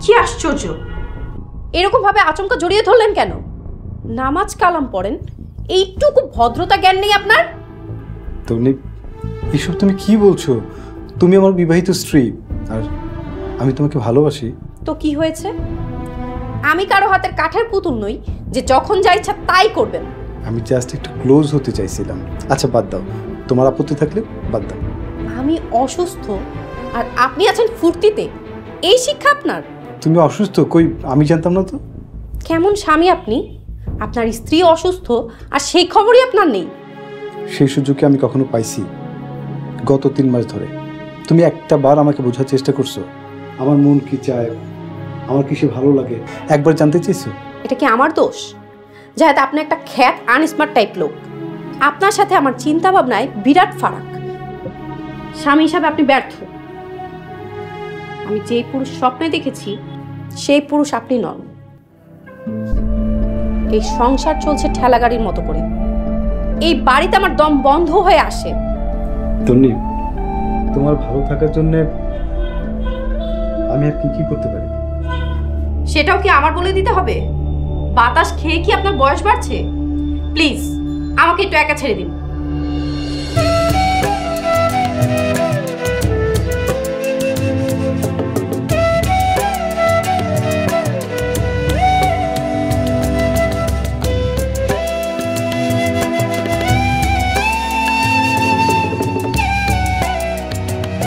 কি আশ্চর্য, এরকম ভাবে আচমকা জড়িয়ে ধরলেন কেন? নামাজ কালাম পড়েন, এইটুকু ভদ্রতা জ্ঞান নেই আপনার? তন্নি, এসব তুমি কি বলছো? তুমি আমার বিবাহিত স্ত্রী, আর আমি তোমাকে ভালোবাসি। তো কি হয়েছে? আমি কারো হাতের কাঠের পুতুল নই যে যখন যা ইচ্ছা তাই করবেন। আমি জাস্ট একটু ক্লোজ হতে চাইছিলাম। আচ্ছা বাদ দাও, তোমার আপত্তি থাকলে বাদ দাও। আমি অসুস্থ আর আপনি আছেন ফুর্তিতে, এই শিক্ষা আপনার? তুমি অসুস্থ? কই, আমি জানতাম না তো। কেমন স্বামী আপনি? আপনার স্ত্রী অসুস্থ আর সেই খবরই আপনার নেই। সেই সুযোগে আমি কখনো পাইছি? গত 3 মাস ধরে তুমি একটা বার আমাকে বোঝার চেষ্টা করছো? আমার মন কি চায়, আমার কিসে ভালো লাগে, একবার জানতে চেয়েছো? এটা কি আমার দোষ? যাতে আপনি একটা খ্যাত আনস্মার্ট টাইপ লোক। আপনার সাথে আমার চিন্তা ভাবনায় বিরাট ফারাক। স্বামী হিসাবে আপনি ব্যর্থ। আমি যেই পুরুষ স্বপ্নে দেখেছি সেই পুরুষ আপনি নন। এই সংসার চলছে ঠেলাগাড়ির মতো করে। এই বাড়িতে আমার দম বন্ধ হয়ে আসে। তন্নি, তোমার ভালো থাকার জন্য আমি আর কি করতে পারি? সেটাও কি আমার বলে দিতে হবে? বাতাস খেয়ে কি আপনার বয়স বাড়ছে? প্লিজ আমাকে একটু একা ছেড়ে দিন।